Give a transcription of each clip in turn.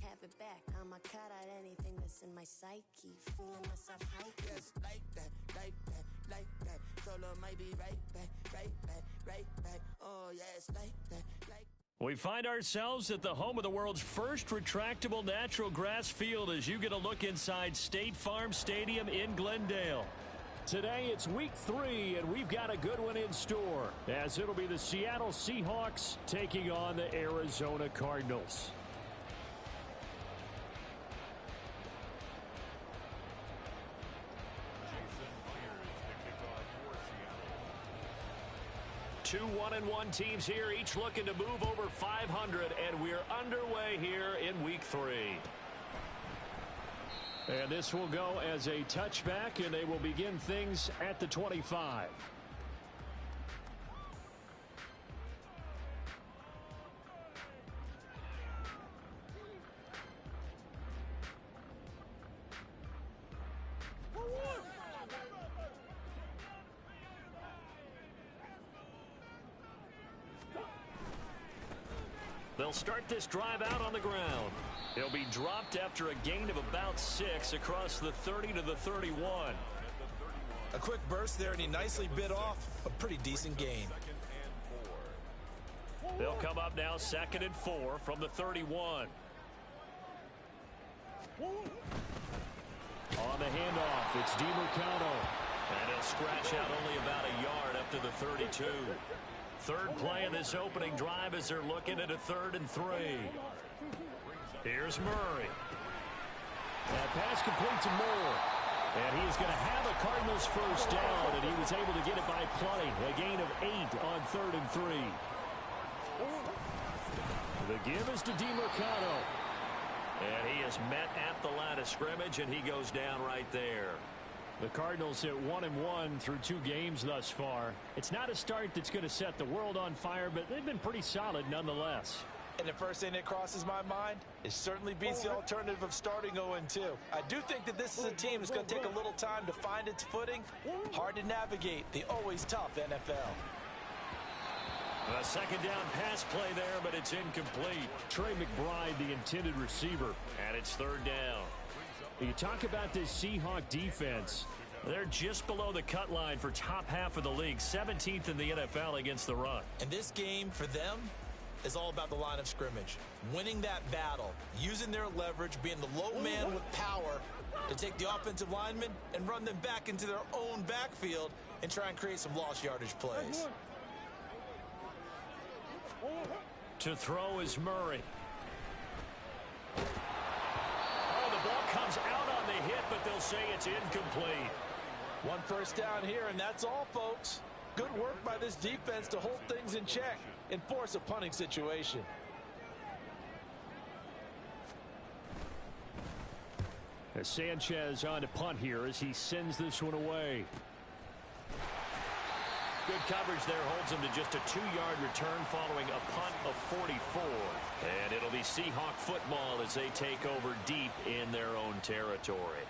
have it back. I'ma cut out anything that's in my psyche. Feeling myself hype. Yes, like that, like that, like that. Solo might be right back, right back, right back. Oh, yes, like that, like. We find ourselves at the home of the world's first retractable natural grass field as you get a look inside State Farm Stadium in Glendale. Today it's week 3, and we've got a good one in store, as it'll be the Seattle Seahawks taking on the Arizona Cardinals. Two 1-1 teams here, each looking to move over 500, and we're underway here in week 3. And this will go as a touchback, and they will begin things at the 25. They'll start this drive out on the ground. He'll be dropped after a gain of about 6 across the 30 to the 31. A quick burst there, and he nicely bit off a pretty decent gain. They'll come up now 2nd and 4 from the 31. On the handoff, it's DiMercato. And he'll scratch out only about a yard up to the 32. Third play of this opening drive as they're looking at a 3rd and 3. Here's Murray. That pass complete to Moore. And he's going to have a Cardinals first down, and he was able to get it by plenty. A gain of 8 on 3rd and 3. The give is to DiMercato. And he is met at the line of scrimmage, and he goes down right there. The Cardinals at 1-1 through 2 games thus far. It's not a start that's going to set the world on fire, but they've been pretty solid nonetheless. And the first thing that crosses my mind, it certainly beats the alternative of starting 0-2. I do think that this is a team that's going to take a little time to find its footing. Hard to navigate the always tough NFL. A second down pass play there, but it's incomplete. Trey McBride, the intended receiver, and it's 3rd down. You talk about this Seahawk defense. They're just below the cut line for top half of the league, 17th in the NFL against the run. And this game for them is all about the line of scrimmage. Winning that battle, using their leverage, being the low man with power to take the offensive linemen and run them back into their own backfield and try and create some lost yardage plays. To throw is Murray. Ball comes out on the hit, but they'll say it's incomplete. 1 first down here, and that's all, folks. Good work by this defense to hold things in check and force a punting situation. As Sanchez on to punt here as he sends this one away. Good coverage there holds him to just a 2-yard return following a punt of 44. And it'll be Seahawk football as they take over deep in their own territory.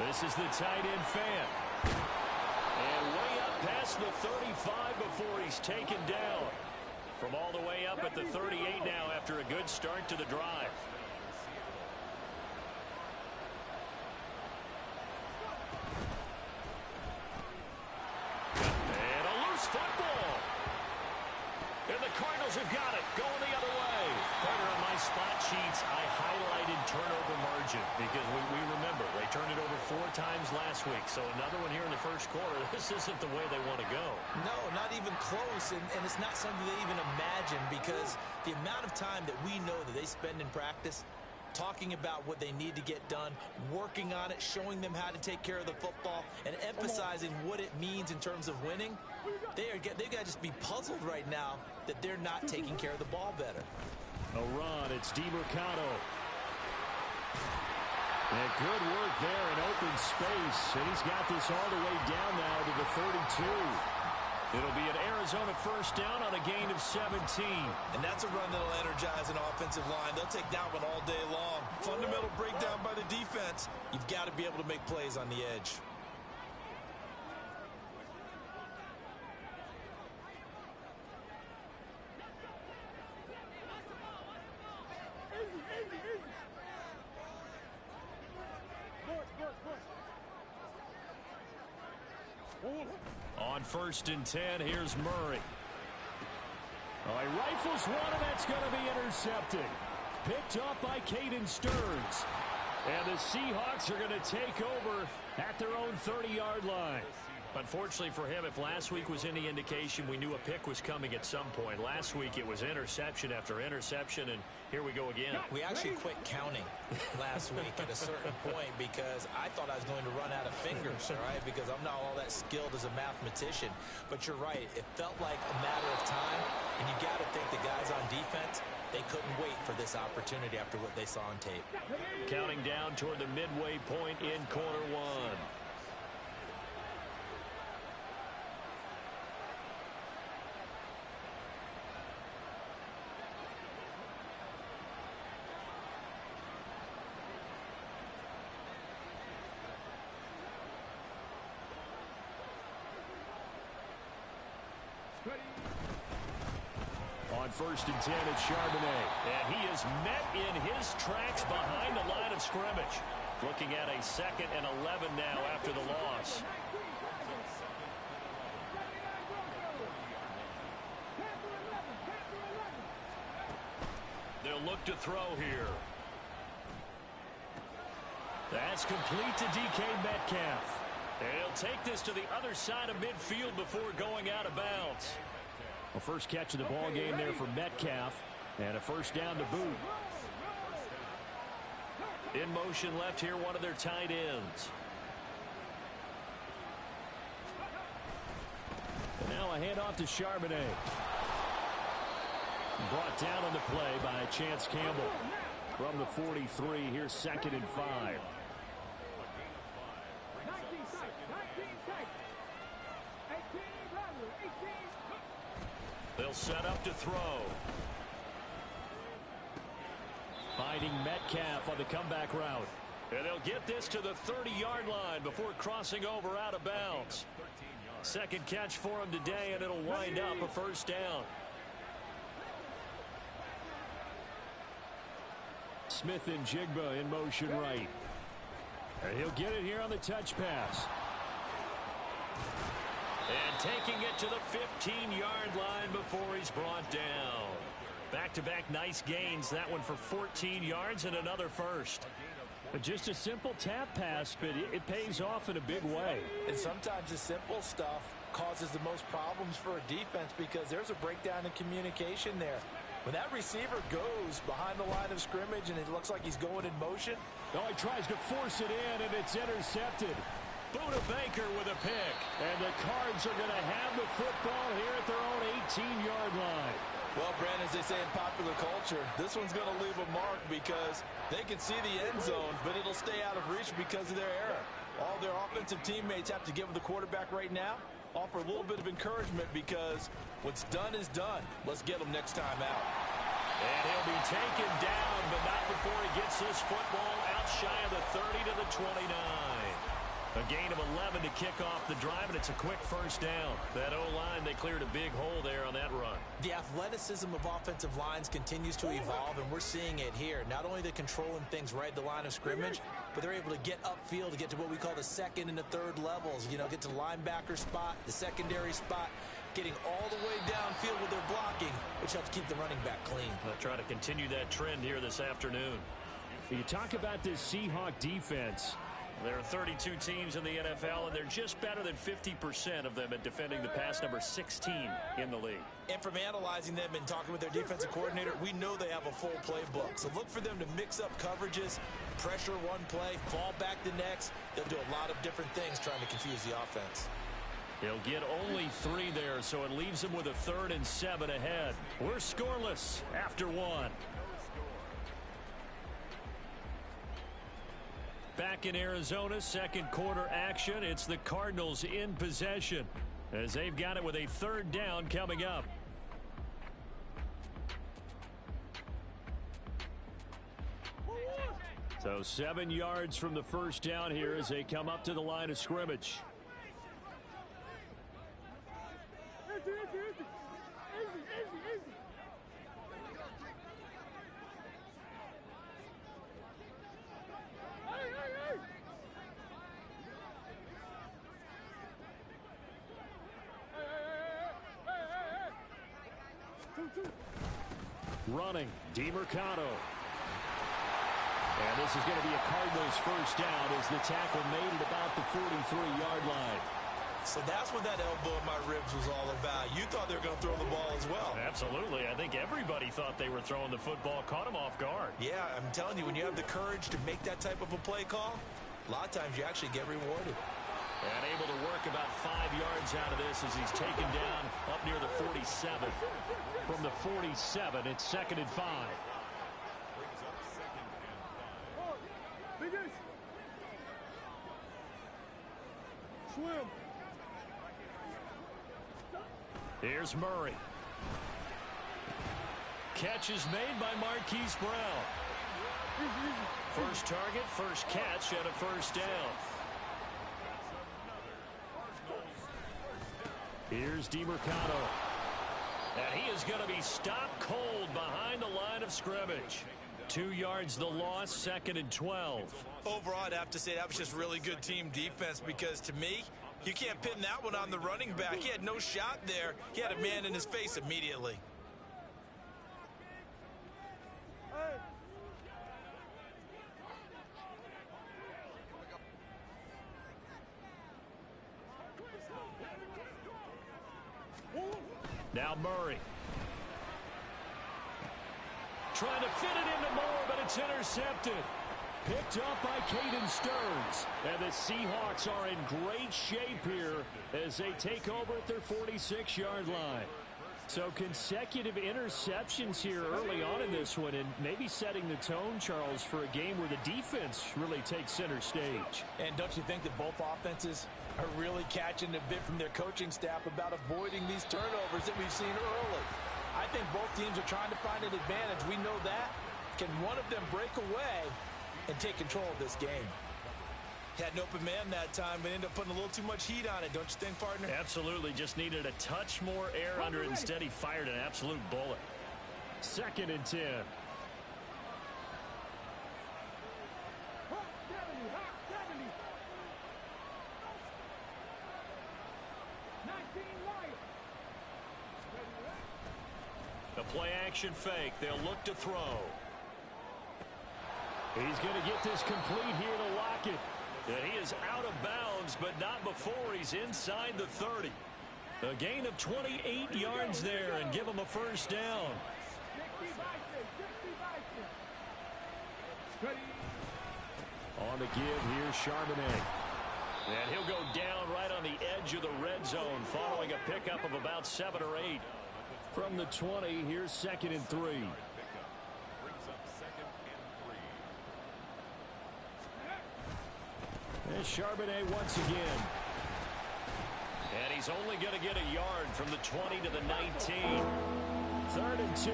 This is the tight end fan. And way up past the 35 before he's taken down. From all the way up at the 38 now after a good start to the drive. And a loose football. And the Cardinals have got it, going the other way. Partner, on my spot sheets, I highlighted turnover margin because we remember they turned it over 4 times last week. So another one here in the first quarter. This isn't the way they want to go. No, not even close, and it's not something they even imagine because the amount of time that we know that they spend in practice talking about what they need to get done, working on it, showing them how to take care of the football, and emphasizing what it means in terms of winning. They've got to just be puzzled right now that they're not taking care of the ball better. A run, it's DiMercato. And good work there in open space. And he's got this all the way down now to the 32. It'll be an Arizona first down on a gain of 17. And that's a run that'll energize an offensive line. They'll take that one all day long. Fundamental breakdown by the defense. You've got to be able to make plays on the edge. On 1st and 10, here's Murray. Oh, he rifles one, and that's going to be intercepted. Picked up by Caden Stearns. And the Seahawks are going to take over at their own 30-yard line. Unfortunately for him, if last week was any indication, we knew a pick was coming at some point. Last week it was interception after interception, and here we go again. We actually quit counting last week at a certain point because I thought I was going to run out of fingers, all right, because I'm not all that skilled as a mathematician. But you're right. It felt like a matter of time, and you got to think the guys on defense, they couldn't wait for this opportunity after what they saw on tape. Counting down toward the midway point in quarter one. On 1st and 10, it's Charbonnet. And he is met in his tracks behind the line of scrimmage. Looking at a 2nd and 11 now after the loss. They'll look to throw here. That's complete to DK Metcalf. And he'll take this to the other side of midfield before going out of bounds. Well, first catch of the ball game there for Metcalf, and a first down to boot. In motion left here, one of their tight ends. And now a handoff to Charbonnet. Brought down on the play by Chance Campbell. From the 43, here's 2nd and 5. They'll set up to throw. Finding Metcalf on the comeback route. And they'll get this to the 30-yard line before crossing over out of bounds. Second catch for him today, and it'll wind up a first down. Smith and Jigba in motion right. And he'll get it here on the touch pass. And taking it to the 15-yard line before he's brought down. Back-to-back nice gains. That one for 14 yards and another first. Just a simple tap pass, but it pays off in a big way. And sometimes the simple stuff causes the most problems for a defense because there's a breakdown in communication there. When that receiver goes behind the line of scrimmage and it looks like he's going in motion. Oh, he tries to force it in, and it's intercepted. Buda Baker with a pick. And the Cards are going to have the football here at their own 18-yard line. Well, Brandon, as they say in popular culture, this one's going to leave a mark because they can see the end zone, but it'll stay out of reach because of their error. All their offensive teammates have to give the quarterback right now, offer a little bit of encouragement because what's done is done. Let's get them next time out. And he'll be taken down, but not before he gets this football out shy of the 30 to the 29. A gain of 11 to kick off the drive, and it's a quick first down. That O-line, they cleared a big hole there on that run. The athleticism of offensive lines continues to evolve, and we're seeing it here. Not only they're controlling things right at the line of scrimmage, but they're able to get upfield to get to what we call the second and the third levels. You know, get to the linebacker spot, the secondary spot, getting all the way downfield with their blocking, which helps keep the running back clean. They'll try to continue that trend here this afternoon. You talk about this Seahawk defense. There are 32 teams in the NFL, and they're just better than 50% of them at defending the pass, number 16 in the league. And from analyzing them and talking with their defensive coordinator, we know they have a full playbook. So look for them to mix up coverages, pressure one play, fall back the next. They'll do a lot of different things trying to confuse the offense. They'll get only 3 there, so it leaves them with a 3rd and 7 ahead. We're scoreless after 1. Back in Arizona, second quarter action. It's the Cardinals in possession as they've got it with a third down coming up. So 7 yards from the first down here as they come up to the line of scrimmage. Running, DeMercado. And this is going to be a Cardinals first down as the tackle made at about the 43-yard line. So that's what that elbow in my ribs was all about. You thought they were going to throw the ball as well. Absolutely. I think everybody thought they were throwing the football, caught him off guard. Yeah, I'm telling you, when you have the courage to make that type of a play call, a lot of times you actually get rewarded. And able to work about 5 yards out of this as he's taken down up near the 47. From the 47, it's 2nd and 5. Here's Murray. Catch is made by Marquise Brown. First target, first catch, and a first down. Here's DeMercado. And he is going to be stopped cold behind the line of scrimmage. 2 yards the loss, 2nd and 12. Overall, I'd have to say that was just really good team defense because to me, you can't pin that one on the running back. He had no shot there. He had a man in his face immediately. Now Murray. Trying to fit it into Moore, but it's intercepted. Picked up by Caden Stearns. And the Seahawks are in great shape here as they take over at their 46-yard line. So consecutive interceptions here early on in this one, and maybe setting the tone, Charles, for a game where the defense really takes center stage. And don't you think that both offenses are really catching a bit from their coaching staff about avoiding these turnovers that we've seen early? I think both teams are trying to find an advantage. We know that. Can one of them break away and take control of this game? Had an open man that time, but ended up putting a little too much heat on it, don't you think, partner? Absolutely. Just needed a touch more air under it. Instead, he fired an absolute bullet. 2nd and 10. The play action fake. They'll look to throw. He's going to get this complete here to Lockett. And he is out of bounds, but not before he's inside the 30. A gain of 28 yards there and give him a first down. On the give, here's Charbonnet. And he'll go down right on the edge of the red zone following a pickup of about 7 or 8. From the 20, here's 2nd and 3. And Charbonnet once again. And he's only going to get a yard from the 20 to the 19. 3rd and 2.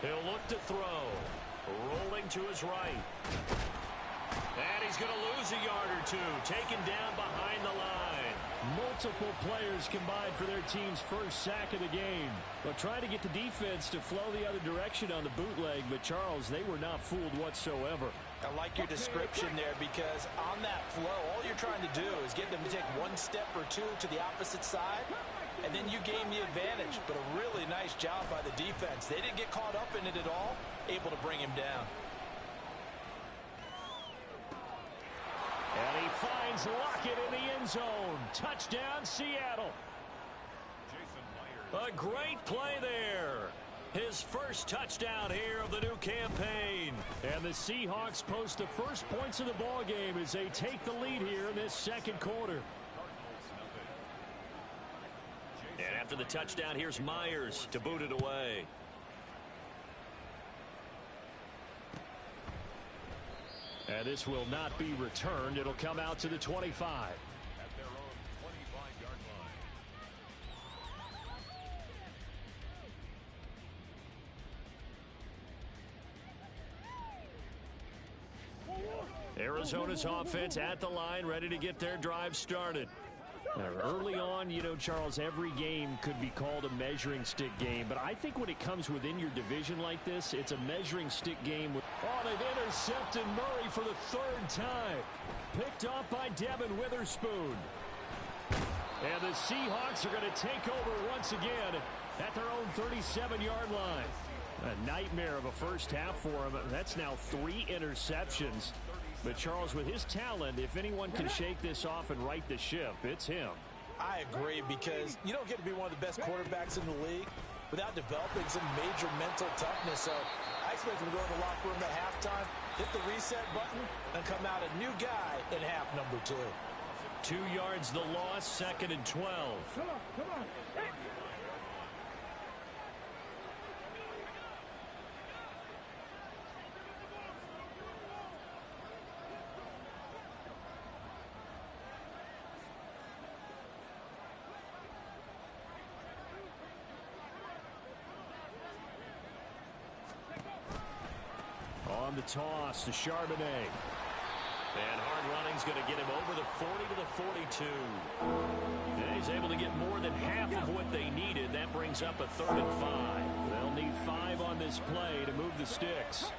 He'll look to throw. Rolling to his right. And he's going to lose a yard or two. Taken down behind the line. Multiple players combined for their team's first sack of the game. But trying to get the defense to flow the other direction on the bootleg. But, Charles, they were not fooled whatsoever. I like your description there because on that flow, all you're trying to do is get them to take one step or two to the opposite side, and then you gain the advantage. But a really nice job by the defense. They didn't get caught up in it at all, able to bring him down. And he finds Lockett in the end zone. Touchdown, Seattle. A great play there. His first touchdown here of the new campaign. And the Seahawks post the first points of the ball game as they take the lead here in this second quarter. And after the touchdown, here's Myers to boot it away. This will not be returned. It'll come out to the 25. At their own 25-yard line. Arizona's offense at the line, ready to get their drive started. Now, early on, you know, Charles, every game could be called a measuring stick game, but I think when it comes within your division like this, it's a measuring stick game. Oh, they've intercepted Murray for the third time. Picked off by Devin Witherspoon. And the Seahawks are going to take over once again at their own 37-yard line. A nightmare of a first half for him. That's now 3 interceptions. But, Charles, with his talent, if anyone can shake this off and right the ship, it's him. I agree, because you don't get to be one of the best quarterbacks in the league without developing some major mental toughness. So I expect him to go to the locker room at halftime, hit the reset button, and come out a new guy in half number 2. 2 yards the loss, 2nd and 12. Come on. Hey. On the toss to Charbonnet. And hard running's going to get him over the 40 to the 42. And he's able to get more than half of what they needed. That brings up a 3rd and 5. They'll need 5 on this play to move the sticks.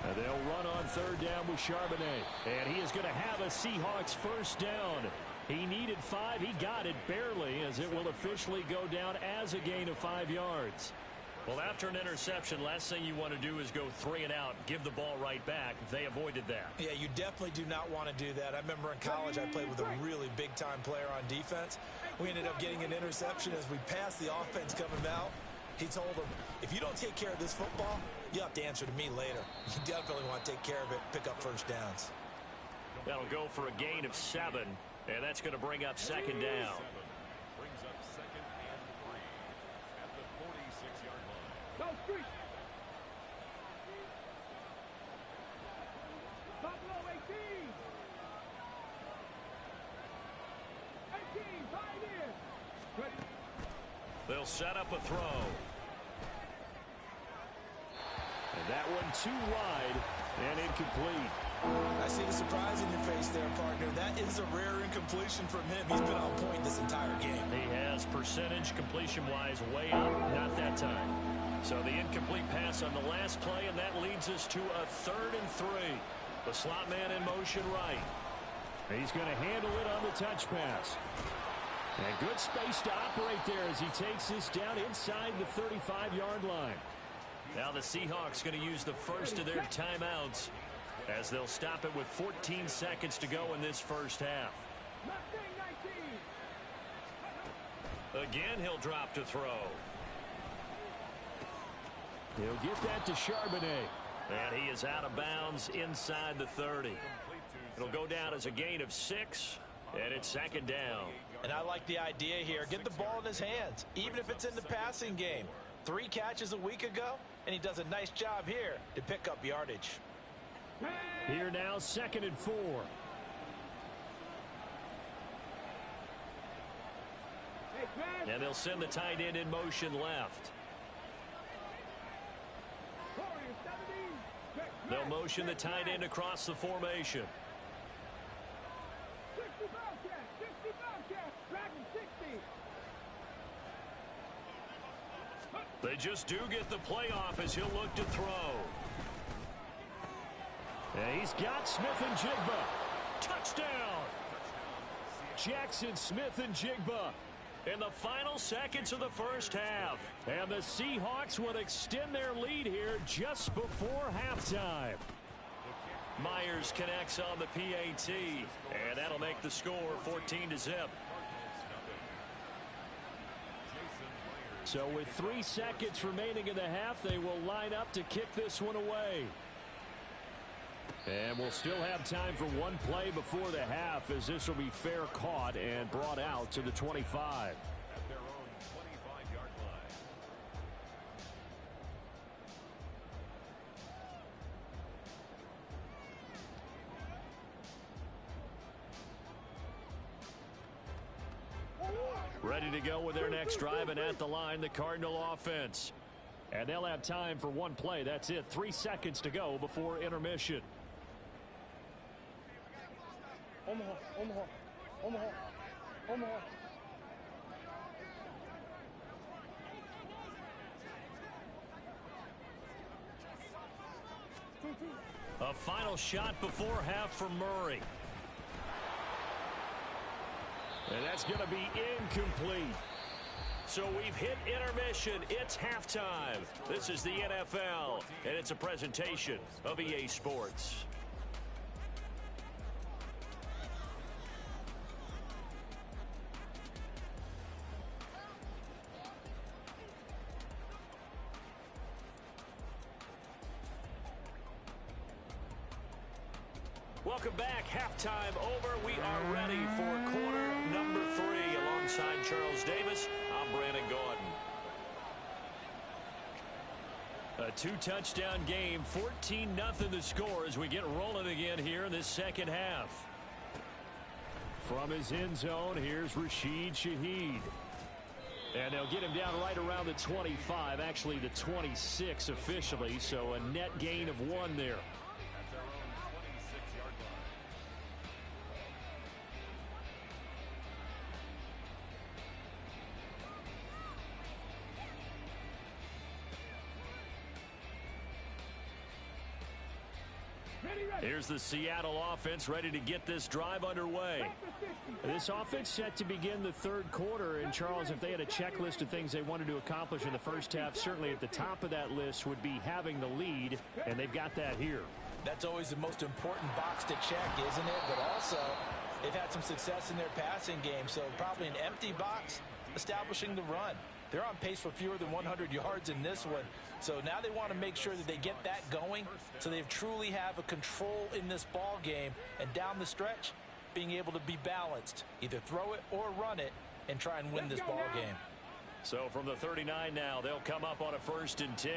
And they'll run on 3rd down with Charbonnet. And he is going to have a Seahawks first down. He needed 5. He got it barely, as it will officially go down as a gain of 5 yards. Well, after an interception, last thing you want to do is go 3 and out, give the ball right back. They avoided that. Yeah, you definitely do not want to do that. I remember in college I played with a really big-time player on defense. We ended up getting an interception as we passed the offense coming out. He told him, if you don't take care of this football, you have to answer to me later. You definitely want to take care of it, pick up first downs. That'll go for a gain of 7. And that's going to bring up 2nd down. Brings up 2nd and 3 at the 46-yard line. Go street. Buffalo 18. 18, 5 in. Ready. They'll set up a throw. And that one too wide and incomplete. I see the surprise in your face there, partner. That is a rare incompletion from him. He's been on point this entire game. He has percentage completion-wise way up. Not that time. So the incomplete pass on the last play, and that leads us to a 3rd and 3. The slot man in motion right. He's going to handle it on the touch pass. And good space to operate there as he takes this down inside the 35-yard line. Now the Seahawks going to use the first of their timeouts, as they'll stop it with 14 seconds to go in this first half. Again, he'll drop to throw. He'll get that to Charbonnet. And he is out of bounds inside the 30. It'll go down as a gain of 6, and it's 2nd down. And I like the idea here. Get the ball in his hands, even if it's in the passing game. 3 catches a week ago, and he does a nice job here to pick up yardage. Here now, 2nd and 4. And they'll send the tight end in motion left. They'll motion the tight end across the formation. They just do get the playoff as he'll look to throw. And he's got Smith-Njigba. Touchdown! Jackson Smith-Njigba in the final seconds of the first half. And the Seahawks would extend their lead here just before halftime. Myers connects on the PAT, and that'll make the score 14-0. So with 3 seconds remaining in the half, they will line up to kick this one away. And we'll still have time for one play before the half, as this will be fair caught and brought out to the 25. At their own 25-yard line. Ready to go with their next drive, and at the line, the Cardinal offense. And they'll have time for one play. That's it. 3 seconds to go before intermission. Omaha, Omaha, Omaha, Omaha. A final shot before half for Murray. And that's going to be incomplete. So we've hit intermission. It's halftime. This is the NFL, and it's a presentation of EA Sports. Welcome back. Halftime over. We are ready for quarter number 3. Alongside Charles Davis, I'm Brandon Gordon. A 2-touchdown game, 14-0 the score as we get rolling again here in this second half. From his end zone, here's Rashid Shaheed. And they'll get him down right around the 25, actually the 26 officially, so a net gain of 1 there. Here's the Seattle offense ready to get this drive underway. This offense set to begin the third quarter. And, Charles, if they had a checklist of things they wanted to accomplish in the first half, certainly at the top of that list would be having the lead, and they've got that here. That's always the most important box to check, isn't it? But also, they've had some success in their passing game, so probably an empty box establishing the run. They're on pace for fewer than 100 yards in this one. So now they want to make sure that they get that going so they truly have a control in this ball game. And down the stretch, being able to be balanced. Either throw it or run it and try and win this ball game. So from the 39 now, they'll come up on a 1st and 10.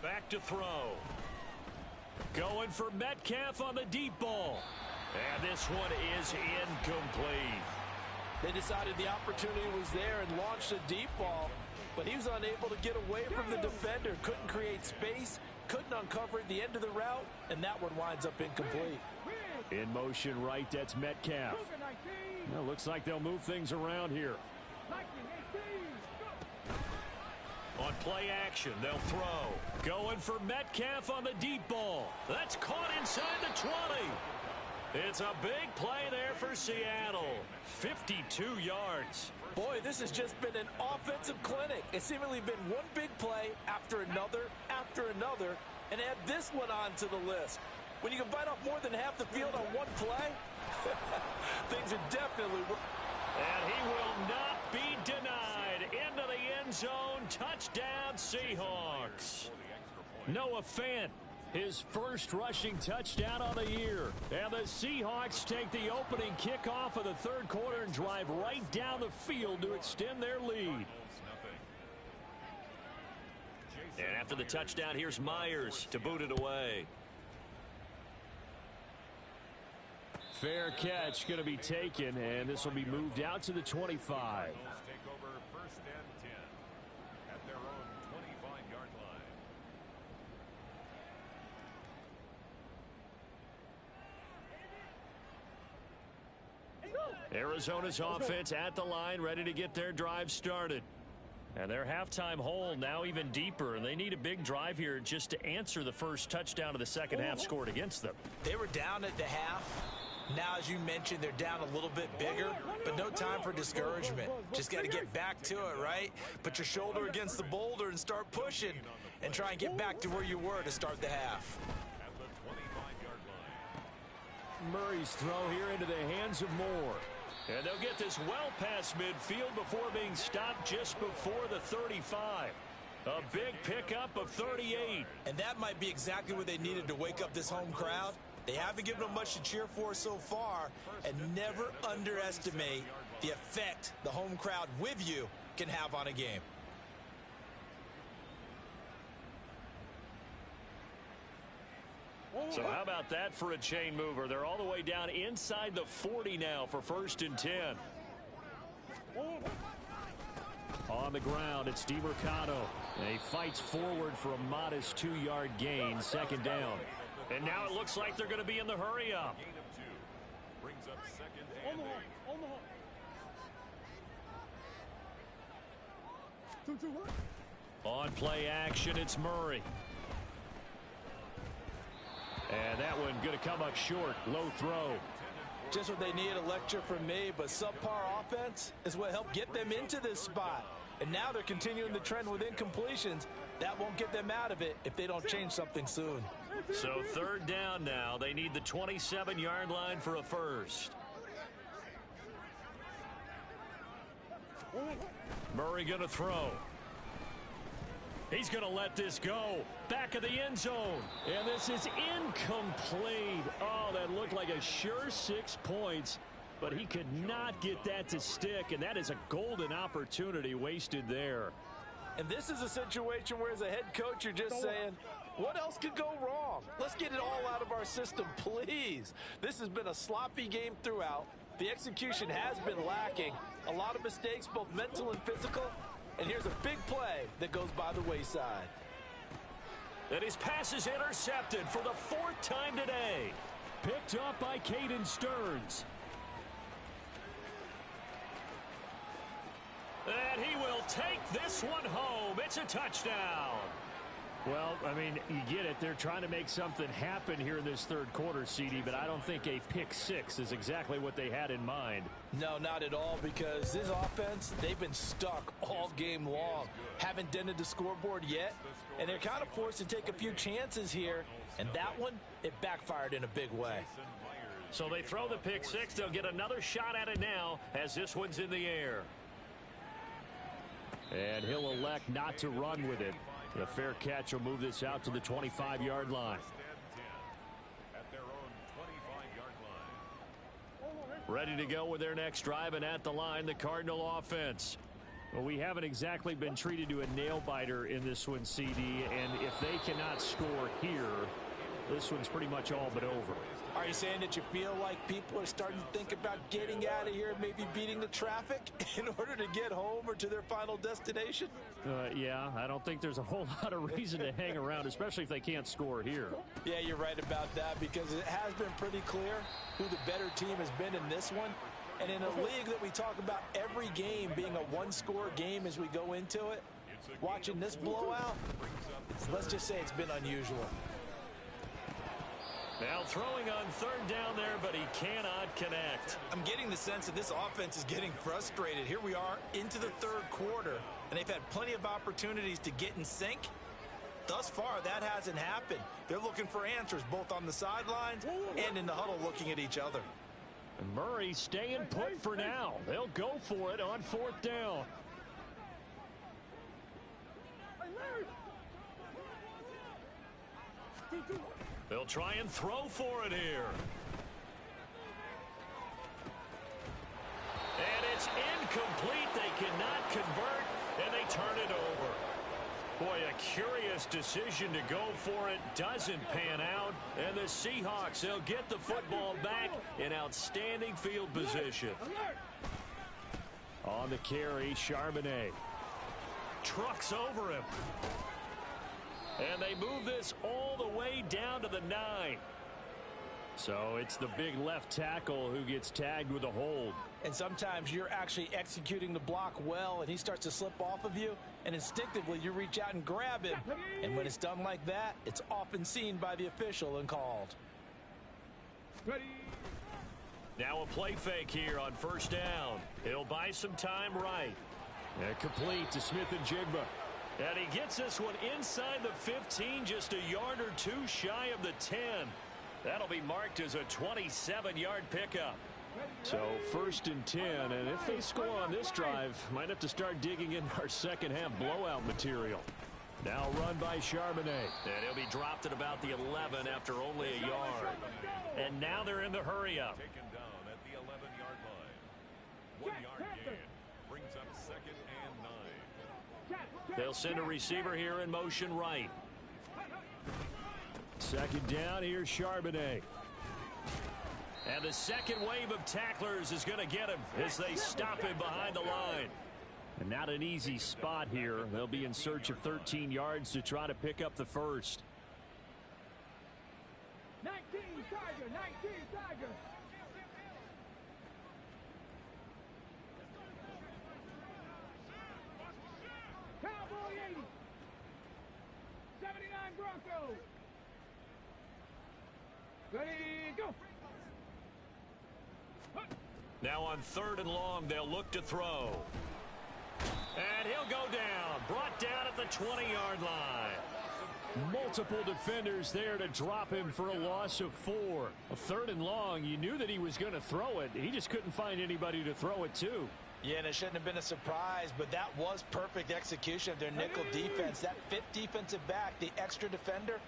Back to throw. Going for Metcalf on the deep ball. And this one is incomplete. They decided the opportunity was there and launched a deep ball, but he was unable to get away from the defender. Couldn't create space, couldn't uncover at the end of the route, and that one winds up incomplete. In motion right, that's Metcalf. Well, looks like they'll move things around here. On play action, they'll throw. Going for Metcalf on the deep ball. That's caught inside the 20. It's a big play there for Seattle. 52 yards. Boy, this has just been an offensive clinic. It's seemingly been one big play after another, and add this one onto the list. When you can bite off more than half the field on one play, things are definitely... And he will not be denied. Into the end zone. Touchdown, Seahawks. Noah Fant, his first rushing touchdown on the year. And the Seahawks take the opening kickoff of the third quarter and drive right down the field to extend their lead. And after the touchdown, here's Myers to boot it away. Fair catch going to be taken, and this will be moved out to the 25. Take over 1st and 10 at their own 25-yard line. Arizona's offense at the line, ready to get their drive started. And their halftime hole now even deeper, and they need a big drive here just to answer the first touchdown of the second half scored against them. They were down at the half. Now, as you mentioned, they're down a little bit bigger, but no time for discouragement. Just got to get back to it, right? Put your shoulder against the boulder and start pushing and try and get back to where you were to start the half. At the 25-yard line. Murray's throw here into the hands of Moore. And they'll get this well past midfield before being stopped just before the 35. A big pickup of 38. And that might be exactly what they needed to wake up this home crowd. They haven't given them much to cheer for so far, and never underestimate the effect the home crowd with you can have on a game. So how about that for a chain mover? They're all the way down inside the 40 now for 1st and 10. On the ground, it's DiMercado. And he fights forward for a modest 2-yard gain, 2nd down. And now it looks like they're going to be in the hurry up. Brings up 2nd and 8. On play action, it's Murray. And that one going to come up short. Low throw. Just what they need, a lecture from me, but subpar offense is what helped get them into this spot. And now they're continuing the trend with incompletions. That won't get them out of it if they don't change something soon. So 3rd down now. They need the 27-yard line for a first. Murray going to throw. He's going to let this go. Back of the end zone. And this is incomplete. Oh, that looked like a sure 6 points. But he could not get that to stick. And that is a golden opportunity wasted there. And this is a situation where as a head coach, you're just saying, what else could go wrong? Let's get it all out of our system, please. This has been a sloppy game throughout. The execution has been lacking. A lot of mistakes, both mental and physical. And here's a big play that goes by the wayside. And his pass is intercepted for the 4th time today. Picked up by Caden Stearns. And he will take this one home. It's a touchdown. Well, I mean, you get it. They're trying to make something happen here in this 3rd quarter, CD, but I don't think a pick 6 is exactly what they had in mind. No, not at all, because this offense, they've been stuck all game long. Haven't dented the scoreboard yet, and they're kind of forced to take a few chances here, and that one, it backfired in a big way. So they throw the pick 6. They'll get another shot at it now as this one's in the air. And he'll elect not to run with it. The fair catch will move this out to the 25-yard line. At their own 25-yard line. Ready to go with their next drive, and at the line, the Cardinal offense. Well, we haven't exactly been treated to a nail-biter in this one, CD, and if they cannot score here, this one's pretty much all but over. Are you saying that you feel like people are starting to think about getting out of here, maybe beating the traffic in order to get home or to their final destination? Yeah, I don't think there's a whole lot of reason to hang around, especially if they can't score here. Yeah, you're right about that, because it has been pretty clear who the better team has been in this one. And in a league that we talk about every game being a one-score game as we go into it, watching this blowout, let's just say it's been unusual. Now throwing on 3rd down there, but he cannot connect. I'm getting the sense that this offense is getting frustrated. Here we are into the 3rd quarter, and they've had plenty of opportunities to get in sync. Thus far, that hasn't happened. They're looking for answers both on the sidelines and in the huddle looking at each other. And Murray staying put for now. They'll go for it on 4th down. They'll try and throw for it here. And it's incomplete. They cannot convert, and they turn it over. Boy, a curious decision to go for it. Doesn't pan out. And the Seahawks, they'll get the football back in outstanding field position. On the carry, Charbonnet. Trucks over him. And they move this all the way down to the 9. So it's the big left tackle who gets tagged with a hold. And sometimes you're actually executing the block well, and he starts to slip off of you, and instinctively you reach out and grab him. And when it's done like that, it's often seen by the official and called. Now a play fake here on 1st down. He'll buy some time right. And complete to Smith and Jigba. And he gets this one inside the 15, just a yard or 2 shy of the 10. That'll be marked as a 27-yard pickup. So 1st and 10, and if they score on this drive, might have to start digging in our second-half blowout material. Now run by Charbonnet. And he'll be dropped at about the 11 after only a yard. And now they're in the hurry-up. Taken down at the 11-yard line. 1-yard gain brings up 2nd and 9. They'll send a receiver here in motion right. Second down, here's Charbonnet. And the second wave of tacklers is going to get him as they stop him behind the line. And not an easy spot here. They'll be in search of 13 yards to try to pick up the first. 19 Tiger, 19 Tiger. Cowboy 80. 79 Broncos. Ready, go. Now on 3rd and long, they'll look to throw. And he'll go down. Brought down at the 20-yard line. Multiple defenders there to drop him for a loss of 4. A 3rd and long, you knew that he was going to throw it. He just couldn't find anybody to throw it to. Yeah, and it shouldn't have been a surprise, but that was perfect execution of their nickel defense. That 5th defensive back, the extra defender,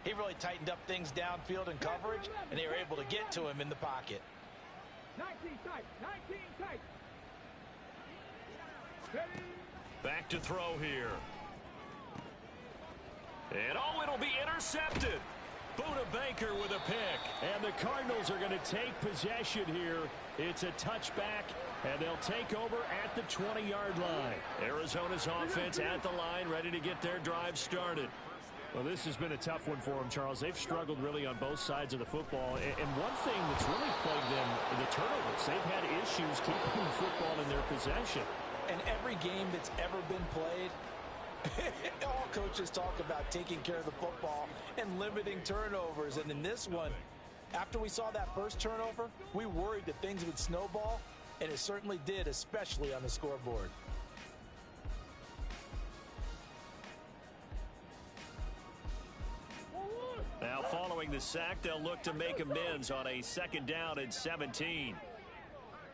he really tightened up things downfield in coverage, and they were able to get to him in the pocket. 19 tight, 19 tight. Ready. Back to throw here. And oh, it'll be intercepted. Buda Baker with a pick. And the Cardinals are going to take possession here. It's a touchback, and they'll take over at the 20-yard line. Arizona's offense at the line, ready to get their drive started. Well, this has been a tough one for them, Charles. They've struggled really on both sides of the football. And one thing that's really plagued them, the turnovers. They've had issues keeping the football in their possession. And every game that's ever been played, all coaches talk about taking care of the football and limiting turnovers. And in this one, after we saw that first turnover, we worried that things would snowball, and it certainly did, especially on the scoreboard. Now following the sack, they'll look to make amends on a 2nd down and 17.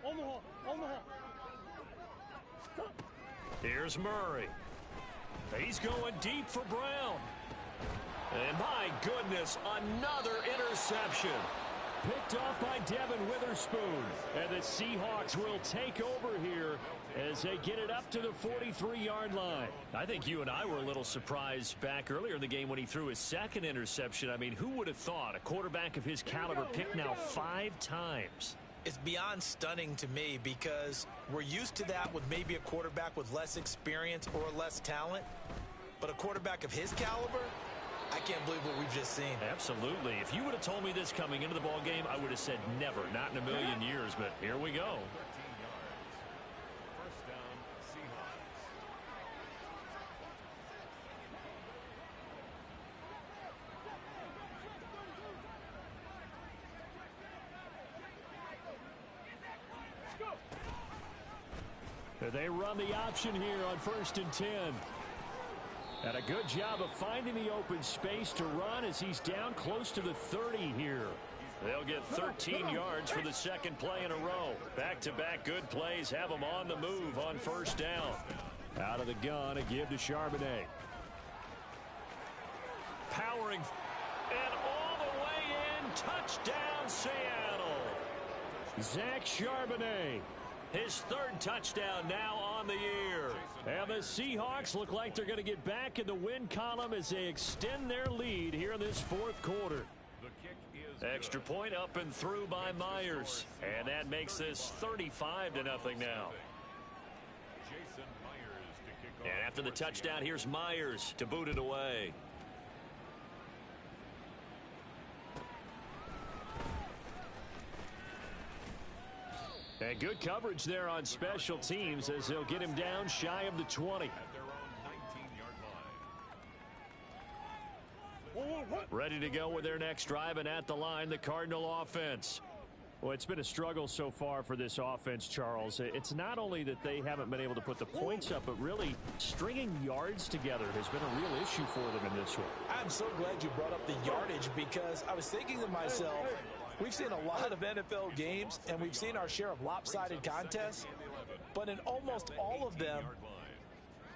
Omaha, Omaha. Here's Murray. He's going deep for Brown. And my goodness, another interception. Picked off by Devin Witherspoon. And the Seahawks will take over here as they get it up to the 43-yard line. I think you and I were a little surprised back earlier in the game when he threw his 2nd interception. I mean, who would have thought a quarterback of his caliber picked now 5 times? It's beyond stunning to me because we're used to that with maybe a quarterback with less experience or less talent. But a quarterback of his caliber, I can't believe what we've just seen. Absolutely. If you would have told me this coming into the ball game, I would have said never, not in a million years. But here we go. They run the option here on 1st and 10. And a good job of finding the open space to run as he's down close to the 30 here. They'll get 13 yards for the 2nd play in a row. Back-to-back good plays have them on the move on 1st down. Out of the gun, a give to Charbonnet. Powering and all the way in. Touchdown, Seattle. Zach Charbonnet. His 3rd touchdown now on the year. And the Seahawks look like they're going to get back in the win column as they extend their lead here in this 4th quarter. Extra point up and through by Myers. And that makes this 35-0 now. And after the touchdown, here's Myers to boot it away. And good coverage there on special teams as they'll get him down shy of the 20. Ready to go with their next drive, and at the line, the Cardinal offense. Well, it's been a struggle so far for this offense, Charles. It's not only that they haven't been able to put the points up, but really stringing yards together has been a real issue for them in this one. I'm so glad you brought up the yardage because I was thinking to myself, we've seen a lot of NFL games, and we've seen our share of lopsided contests, but in almost all of them,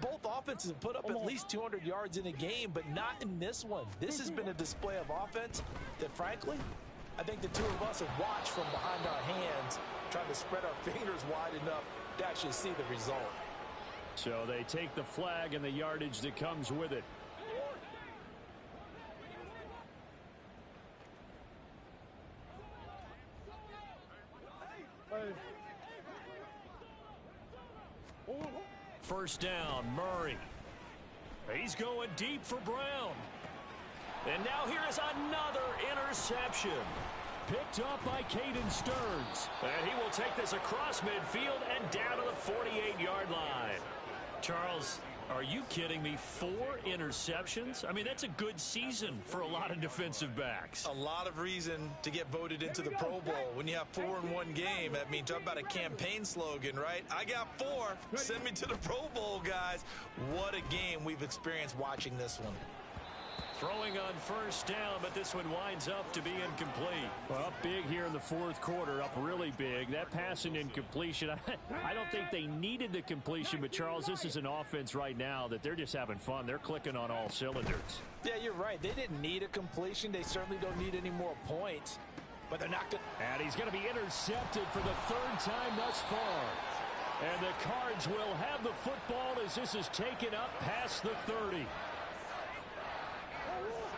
both offenses have put up at least 200 yards in a game, but not in this one. This has been a display of offense that, frankly, I think the two of us have watched from behind our hands, trying to spread our fingers wide enough to actually see the result. So they take the flag and the yardage that comes with it. first down. Murray. He's going deep for Brown. And now here is another interception. Picked up by Caden Stearns. And he will take this across midfield and down to the 48-yard line. Charles, are you kidding me? 4 interceptions? I mean, that's a good season for a lot of defensive backs. A lot of reason to get voted into the Pro Bowl. When you have 4 in one game, I mean, talk about a campaign slogan, right? I got 4. Send me to the Pro Bowl, guys. What a game we've experienced watching this one. Throwing on first down, but this one winds up to be incomplete. Well, up big here in the fourth quarter, up really big. That pass and incompletion, I don't think they needed the completion, but Charles, this is an offense right now that they're just having fun. They're clicking on all cylinders. Yeah, you're right. They didn't need a completion. They certainly don't need any more points, but they're not going to. And he's going to be intercepted for the 3rd time thus far. And the Cards will have the football as this is taken up past the 30.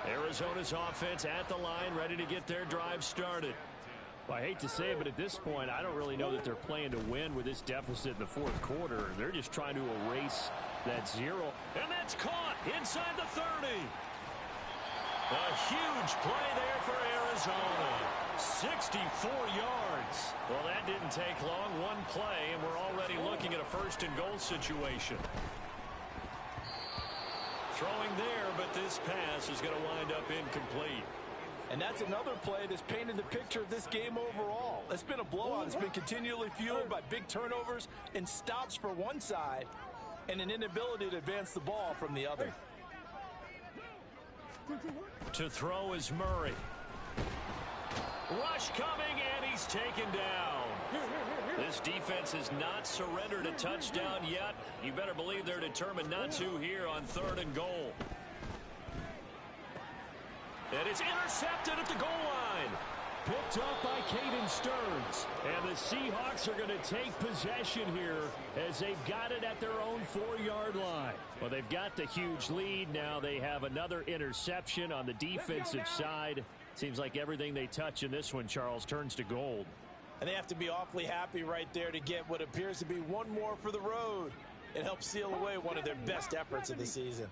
Arizona's offense at the line, ready to get their drive started. Well, I hate to say it, but at this point, I don't really know that they're playing to win with this deficit in the fourth quarter. They're just trying to erase that 0. And that's caught inside the 30. A huge play there for Arizona. 64 yards. Well, that didn't take long. One play, and we're already looking at a 1st and goal situation. Throwing there, but this pass is going to wind up incomplete. And that's another play that's painted the picture of this game overall. It's been a blowout. It's been continually fueled by big turnovers and stops for one side and an inability to advance the ball from the other. To throw is Murray. Rush coming, and he's taken down. This defense has not surrendered a touchdown yet. You better believe they're determined not to here on 3rd and goal. And it's intercepted at the goal line. Picked up by Caden Stearns. And the Seahawks are going to take possession here as they've got it at their own 4-yard line. Well, they've got the huge lead. Now they have another interception on the defensive side. Seems like everything they touch in this one, Charles, turns to gold. And they have to be awfully happy right there to get what appears to be one more for the road. It helps seal away one of their best efforts of the season.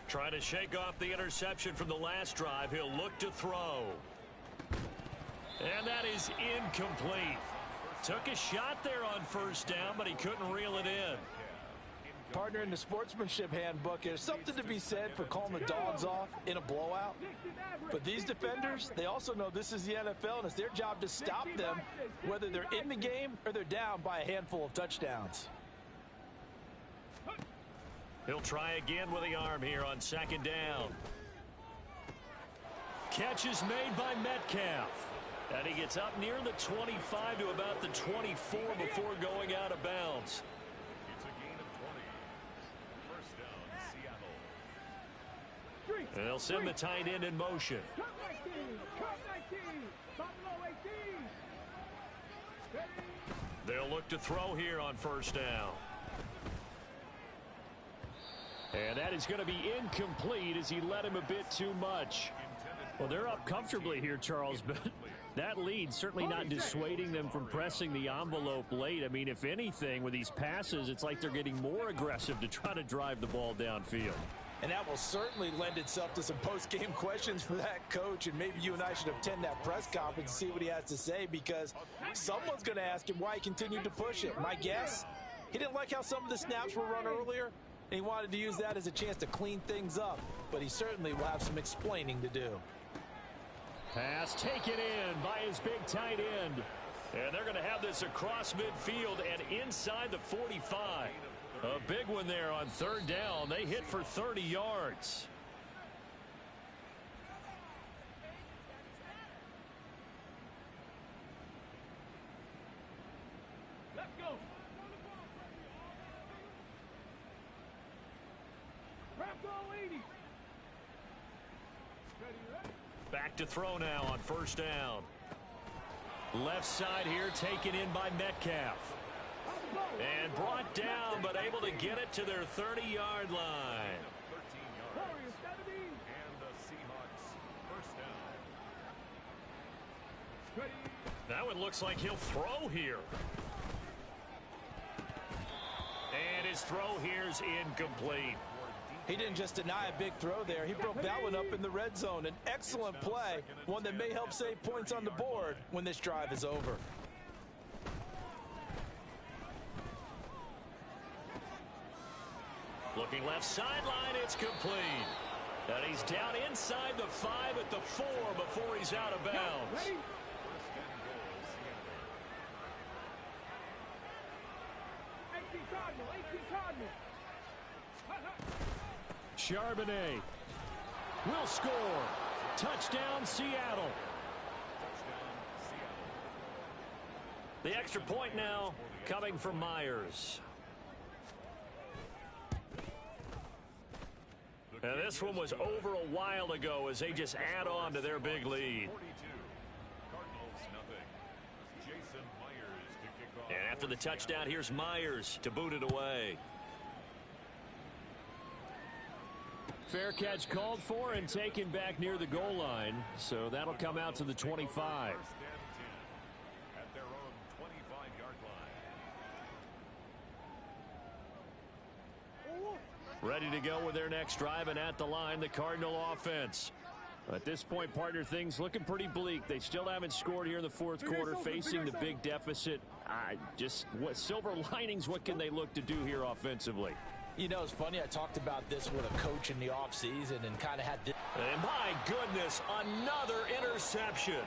Trying to shake off the interception from the last drive. He'll look to throw. And that is incomplete. Took a shot there on first down, but he couldn't reel it in. Partner, in the sportsmanship handbook, there's something to be said for calling the dogs off in a blowout. But these defenders, they also know this is the NFL, and it's their job to stop them, whether they're in the game or they're down by a handful of touchdowns. He'll try again with the arm here on 2nd down. Catch is made by Metcalf. And he gets up near the 25 to about the 24 before going out of bounds. And they'll send the tight end in motion. They'll look to throw here on first down. And that is going to be incomplete as he led him a bit too much. Well, they're up comfortably here, Charles, but that lead certainly not dissuading them from pressing the envelope late. I mean, if anything, with these passes, it's like they're getting more aggressive to try to drive the ball downfield. And that will certainly lend itself to some post-game questions for that coach, and maybe you and I should attend that press conference and see what he has to say, because someone's going to ask him why he continued to push it. My guess, he didn't like how some of the snaps were run earlier, and he wanted to use that as a chance to clean things up, but he certainly will have some explaining to do. Pass taken in by his big tight end. And they're going to have this across midfield and inside the 45. A big one there on 3rd down. They hit for 30 yards. Let's go. Rambo 80. Back to throw now on first down. Left side here taken in by Metcalf. And brought down, but able to get it to their 30-yard line. That one looks like he'll throw here. his throw here's incomplete. He didn't just deny a big throw there. He broke that one up in the red zone. An excellent play, one that may help save points on the board when this drive is over. Looking left sideline, it's complete. And he's down inside the 5 at the 4 before he's out of bounds. Charbonnet will score. Touchdown, Seattle. The extra point now coming from Myers. And this one was over a while ago as they just add on to their big lead. And after the touchdown, here's Myers to boot it away. Fair catch called for and taken back near the goal line. So that'll come out to the 25. Ready to go with their next drive, and at the line, the Cardinal offense. At this point, partner, things looking pretty bleak. They still haven't scored here in the fourth quarter, facing the big deficit. What silver linings, what can they look to do here offensively? You know, it's funny, I talked about this with a coach in the offseason and kind of had this. And my goodness, another interception.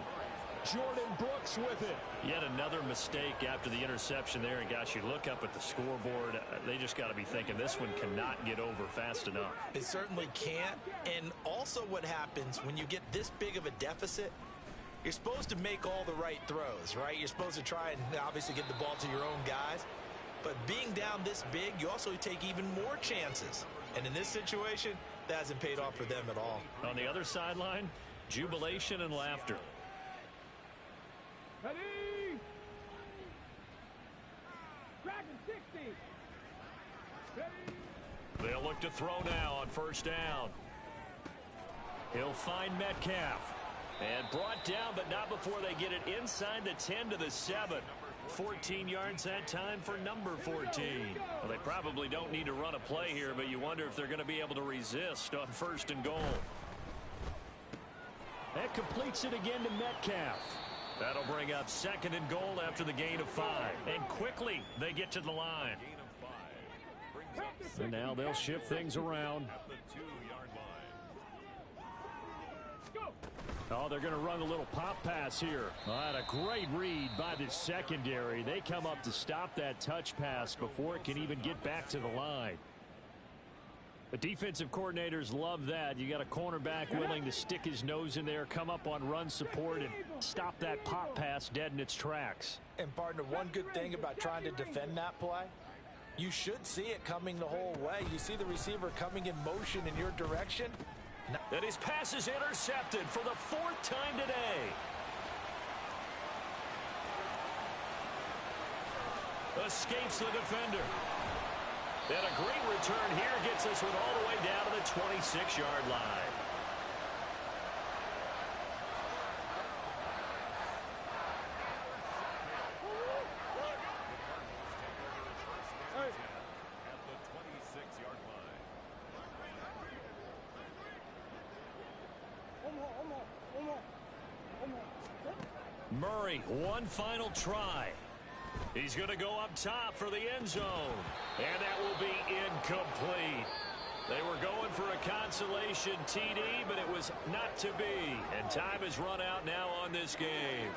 Jordan Brooks with it. Yet another mistake after the interception there. And gosh, you look up at the scoreboard, they just got to be thinking this one cannot get over fast enough. It certainly can't. And also what happens when you get this big of a deficit, you're supposed to make all the right throws, right? You're supposed to try and obviously get the ball to your own guys. But being down this big, you also take even more chances. And in this situation, that hasn't paid off for them at all. On the other sideline, jubilation and laughter. Ready? Dragon 60. Ready? They'll look to throw now on first down. He'll find Metcalf. And brought down, but not before they get it inside the 10 to the 7. 14 yards that time for number 14. Well, they probably don't need to run a play here, but you wonder if they're going to be able to resist on first and goal. That completes it again to Metcalf. That'll bring up second and goal after the gain of 5. And quickly they get to the line. And now they'll shift things around. Oh, they're going to run a little pop pass here. And a great read by the secondary. They come up to stop that touch pass before it can even get back to the line. The defensive coordinators love that. You got a cornerback willing to stick his nose in there, come up on run support, and stop that pop pass dead in its tracks. And, partner, one good thing about trying to defend that play, you should see it coming the whole way. You see the receiver coming in motion in your direction. And his pass is intercepted for the 4th time today. Escapes the defender. And a great return here gets this one all the way down to the 26-yard line. Murray, one final try. He's going to go up top for the end zone. And that will be incomplete. They were going for a consolation TD, but it was not to be. And time has run out now on this game.